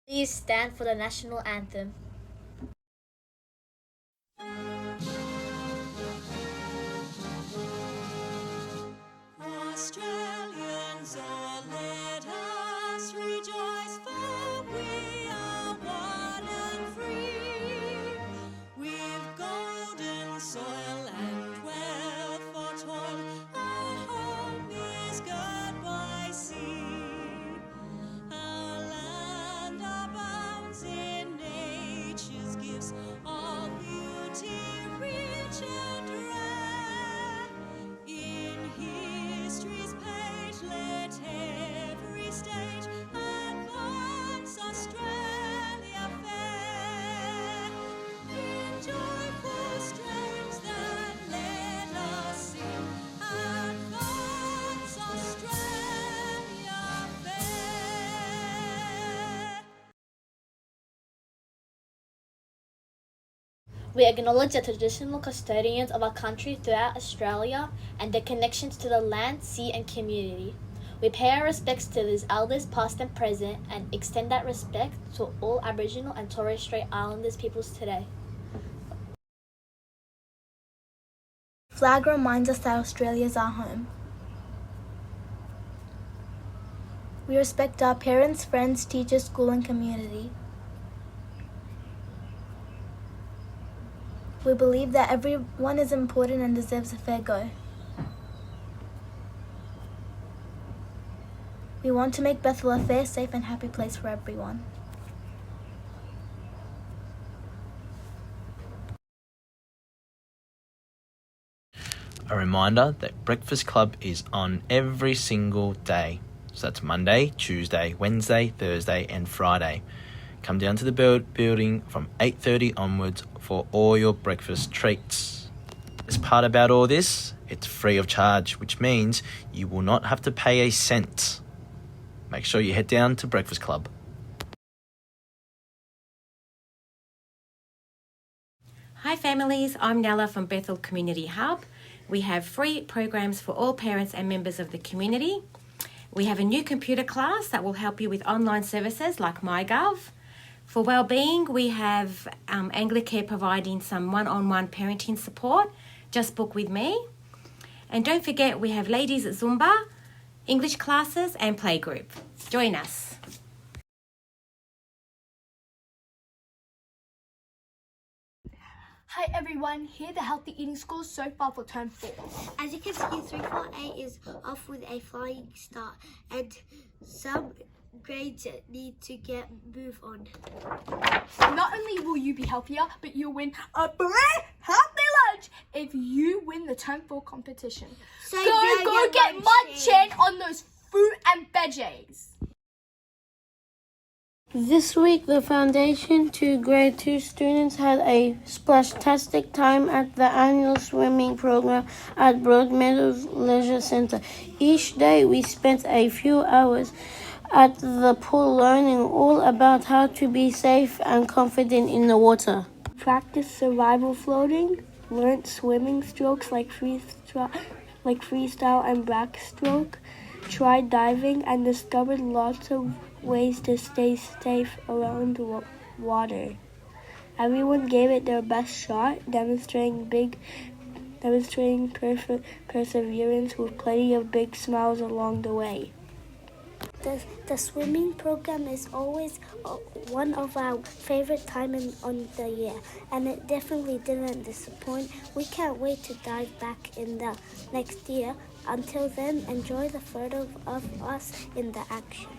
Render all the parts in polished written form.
Please stand for the national anthem. Australians, oh, let us rejoice, for we are one and free. We've golden soil and wealth for toil. Our home is girt by sea. Our land abounds in nature's gifts, all beauty rich and rare. In history's page, let every stage advance Australia fair. In joyful strains that let us sing, advance Australia fair. We acknowledge the traditional custodians of our country throughout Australia and their connections to the land, sea and community. We pay our respects to these elders past and present and extend that respect to all Aboriginal and Torres Strait Islanders peoples today. Flag reminds us that Australia is our home. We respect our parents, friends, teachers, school and community. We believe that everyone is important and deserves a fair go. We want to make Bethel a fair, safe and happy place for everyone. A reminder that Breakfast Club is on every single day. So that's Monday, Tuesday, Wednesday, Thursday and Friday. Come down to the building from 8:30 onwards for all your breakfast treats. Best part about all this, it's free of charge, which means you will not have to pay a cent. Make sure you head down to Breakfast Club. Hi families, I'm Nella from Bethel Community Hub. We have free programs for all parents and members of the community. We have a new computer class that will help you with online services like MyGov. For wellbeing, we have Anglicare providing some one-on-one parenting support. Just book with me. And don't forget, we have ladies Zumba, English classes and playgroup. Join us. Hi everyone, here the Healthy Eating School so far for term 4. As you can see, 348 is off with a flying start, and some grades need to get move on. Not only will you be healthier, but you'll win a free healthy lunch if you win the term 4 competition. So go get munching on those fruit and veggies. This week, the Foundation 2 Grade 2 students had a splashtastic time at the annual swimming program at Broadmeadows Leisure Centre. Each day, we spent a few hours at the pool learning all about how to be safe and confident in the water. Practiced survival floating, learnt swimming strokes like freestyle and backstroke, tried diving, and discovered lots of ways to stay safe around water. Everyone gave it their best shot, demonstrating perseverance with plenty of big smiles along the way. The swimming program is always one of our favorite times on the year, and it definitely didn't disappoint. We can't wait to dive back in the next year. Until then, enjoy the photo of us in the action.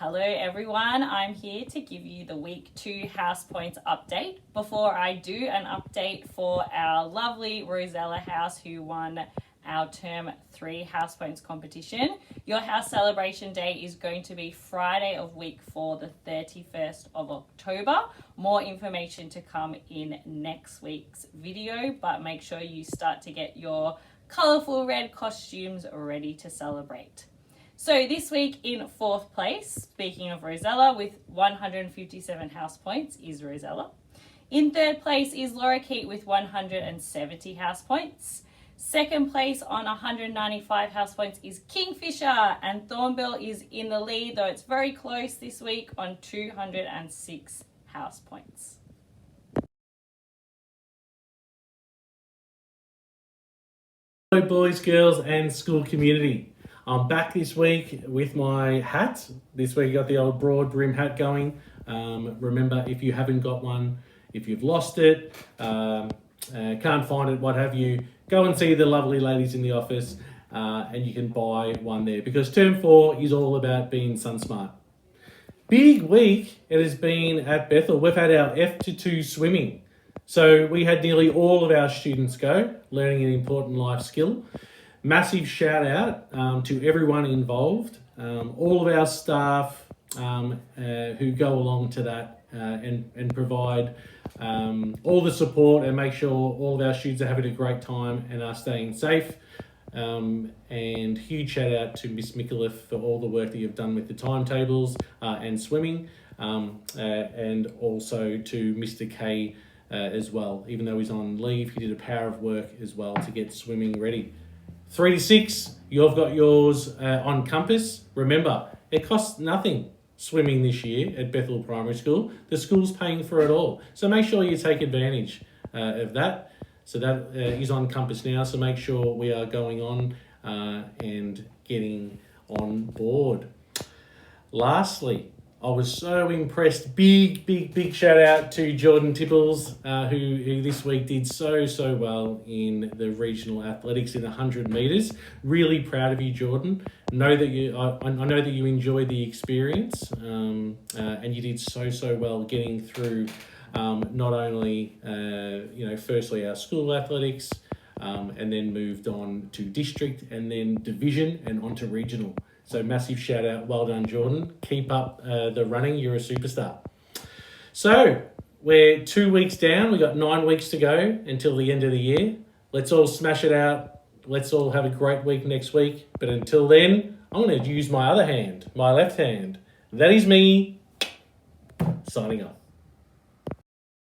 Hello everyone, I'm here to give you the week 2 house points update. Before I do an update for our lovely Rosella house who won our term 3 house points competition, your house celebration day is going to be Friday of week 4, the 31st of October. More information to come in next week's video, but make sure you start to get your colourful red costumes ready to celebrate. So this week in 4th place, speaking of Rosella, with 157 house points is Rosella. In 3rd place is Lorikeet with 170 house points. 2nd place on 195 house points is Kingfisher, and Thornbill is in the lead, though it's very close this week, on 206 house points. Hello boys, girls and school community. I'm back this week with my hat. This week I got the old broad brim hat going. Remember, if you haven't got one, if you've lost it, can't find it, what have you, go and see the lovely ladies in the office and you can buy one there, because term 4 is all about being sun smart. Big week it has been at Bethel. We've had our F2 swimming. So we had nearly all of our students go, learning an important life skill. Massive shout out to everyone involved, all of our staff who go along to that and provide all the support and make sure all of our students are having a great time and are staying safe. And huge shout out to Miss Micallef for all the work that you've done with the timetables and swimming, and also to Mr. K as well. Even though he's on leave, he did a power of work as well to get swimming ready. 3 to 6, you've got yours on Compass. Remember, it costs nothing swimming this year at Bethel Primary School. The school's paying for it all. So make sure you take advantage of that. So that is on Compass now. So make sure we are going on and getting on board. Lastly, I was so impressed. Big shout out to Jordan Tipples, who this week did so well in the regional athletics in 100 metres. Really proud of you, Jordan. I know that you enjoyed the experience, and you did so well getting through not only firstly our school athletics, and then moved on to district and then division and onto regional. So massive shout out, well done Jordan. Keep up the running, you're a superstar. So, we're 2 weeks down. We've got 9 weeks to go until the end of the year. Let's all smash it out. Let's all have a great week next week. But until then, I'm going to use my other hand, my left hand. That is me, signing off.